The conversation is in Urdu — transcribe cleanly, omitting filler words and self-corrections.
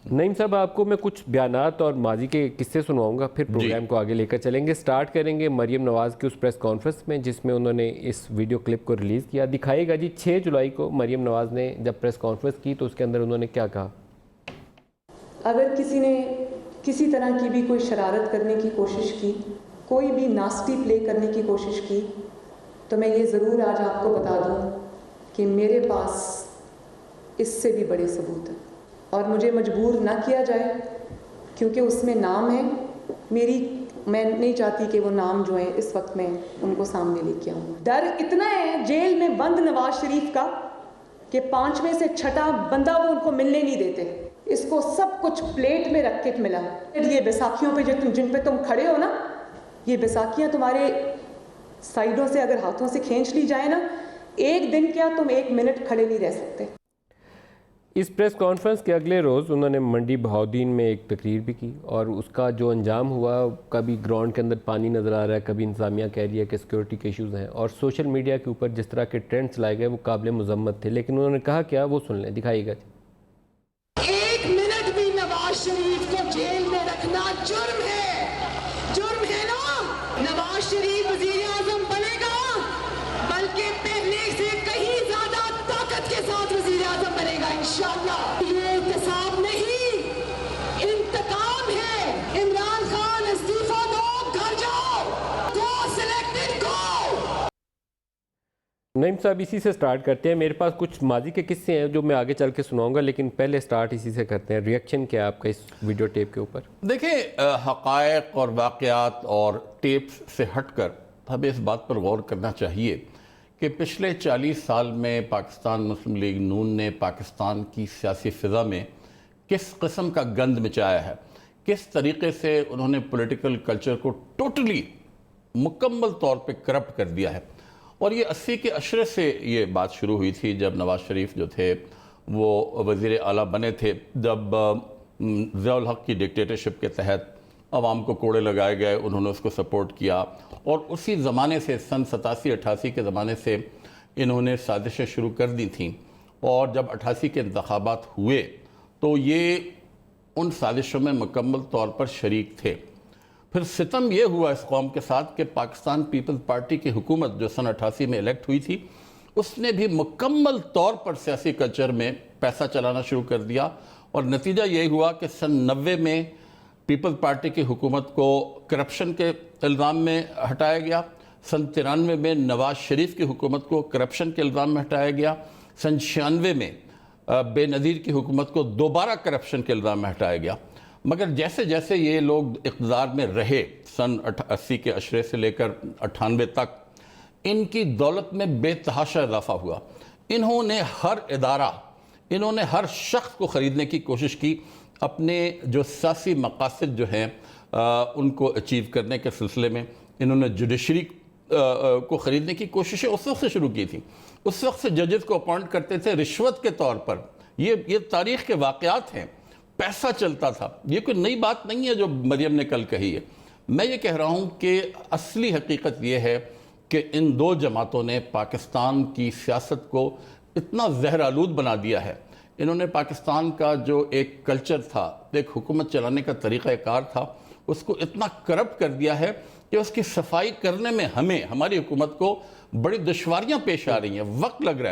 نعیم صاحب، آپ کو میں کچھ بیانات اور ماضی کے قصے سنواؤں گا، پھر پروگرام کو آگے لے کر چلیں گے۔ سٹارٹ کریں گے مریم نواز کی اس پریس کانفرنس میں جس میں انہوں نے اس ویڈیو کلپ کو ریلیز کیا۔ دکھائے گا جی 6 جولائی کو مریم نواز نے جب پریس کانفرنس کی تو اس کے اندر انہوں نے کیا کہا۔ اگر کسی نے کسی طرح کی بھی کوئی شرارت کرنے کی کوشش کی، کوئی بھی ناسٹی پلے کرنے کی کوشش کی، تو میں یہ ضرور آج آپ کو بتا دوں کہ میرے پاس اس سے بھی بڑے ثبوت ہیں، اور مجھے مجبور نہ کیا جائے کیونکہ اس میں نام ہے میں نہیں چاہتی کہ وہ نام جو ہیں اس وقت میں ان کو سامنے لے کے آؤں۔ ڈر اتنا ہے جیل میں بند نواز شریف کا کہ 5 میں سے 6 بندہ وہ ان کو ملنے نہیں دیتے۔ اس کو سب کچھ پلیٹ میں رکھ کے ملا۔ یہ بیساکھیوں پہ جن پہ تم کھڑے ہو نا، یہ بیساکھیاں تمہارے سائیڈوں سے اگر ہاتھوں سے کھینچ لی جائے نا، ایک دن کیا تم 1 منٹ کھڑے نہیں رہ سکتے۔ اس پریس کانفرنس کے اگلے روز انہوں نے منڈی بہاؤدین میں ایک تقریر بھی کی، اور اس کا جو انجام ہوا، کبھی گراؤنڈ کے اندر پانی نظر آ رہا ہے، کبھی انتظامیہ کہہ رہی ہے کہ سیکیورٹی کے ایشوز ہیں، اور سوشل میڈیا کے اوپر جس طرح کے ٹرینڈ چلائے گئے وہ قابل مذمت تھے، لیکن انہوں نے کہا کیا وہ سن لیں، دکھائیے گا جی۔ 1 منٹ بھی نواز شریف کو جیل میں رکھنا جرم ہے نا۔ نواز شریف وزیر اعظم بنے گا، بلکہ پہلے سے کہیں زیادہ طاقت کے ساتھ وزیر اعظم بنے گا انشاءاللہ۔ یہ احتساب نہیں، انتقام ہے۔ عمران خان استعفیٰ دو، گھر جاؤ، گو سلیکٹڈ گو۔ نعیم صاحب، اسی سے سٹارٹ کرتے ہیں۔ میرے پاس کچھ ماضی کے قصے ہیں جو میں آگے چل کے سناؤں گا، لیکن پہلے سٹارٹ اسی سے کرتے ہیں۔ ریئیکشن کیا ہے آپ کا اس ویڈیو ٹیپ کے اوپر؟ دیکھیں، حقائق اور واقعات اور ٹیپس سے ہٹ کر ہمیں اس بات پر غور کرنا چاہیے کہ پچھلے 40 سال میں پاکستان مسلم لیگ نون نے پاکستان کی سیاسی فضا میں کس قسم کا گند مچایا ہے، کس طریقے سے انہوں نے پولیٹیکل کلچر کو ٹوٹلی مکمل طور پہ کرپٹ کر دیا ہے۔ اور یہ 80 کے عشرے سے یہ بات شروع ہوئی تھی جب نواز شریف جو تھے وہ وزیر اعلیٰ بنے تھے، جب ضیاء الحق کی ڈکٹیٹرشپ کے تحت عوام کو کوڑے لگائے گئے، انہوں نے اس کو سپورٹ کیا، اور اسی زمانے سے سن 87-88 کے زمانے سے انہوں نے سازشیں شروع کر دی تھیں، اور جب 88 کے انتخابات ہوئے تو یہ ان سازشوں میں مکمل طور پر شریک تھے۔ پھر ستم یہ ہوا اس قوم کے ساتھ کہ پاکستان پیپلز پارٹی کی حکومت جو سن 88 میں الیکٹ ہوئی تھی، اس نے بھی مکمل طور پر سیاسی کلچر میں پیسہ چلانا شروع کر دیا، اور نتیجہ یہ ہوا کہ سن 90 میں پیپلز پارٹی کی حکومت کو کرپشن کے الزام میں ہٹایا گیا، سن 93 میں نواز شریف کی حکومت کو کرپشن کے الزام میں ہٹایا گیا، سن 96 میں بے نظیر کی حکومت کو دوبارہ کرپشن کے الزام میں ہٹایا گیا۔ مگر جیسے جیسے یہ لوگ اقتدار میں رہے، سن 80 کے عشرے سے لے کر 98 تک، ان کی دولت میں بے تحاشا اضافہ ہوا۔ انہوں نے ہر ادارہ، انہوں نے ہر شخص کو خریدنے کی کوشش کی، اپنے جو سیاسی مقاصد جو ہیں ان کو اچیو کرنے کے سلسلے میں۔ انہوں نے جوڈیشری کو خریدنے کی کوششیں اس وقت سے شروع کی تھی۔ اس وقت سے ججز کو اپوائنٹ کرتے تھے رشوت کے طور پر۔ یہ تاریخ کے واقعات ہیں، پیسہ چلتا تھا۔ یہ کوئی نئی بات نہیں ہے جو مریم نے کل کہی ہے۔ میں یہ کہہ رہا ہوں کہ اصلی حقیقت یہ ہے کہ ان 2 جماعتوں نے پاکستان کی سیاست کو اتنا زہر آلود بنا دیا ہے۔ انہوں نے پاکستان کا جو ایک کلچر تھا، ایک حکومت چلانے کا طریقہ کار تھا، اس کو اتنا کرپٹ کر دیا ہے کہ اس کی صفائی کرنے میں ہماری حکومت کو بڑی دشواریاں پیش آ رہی ہیں، وقت لگ رہا ہے۔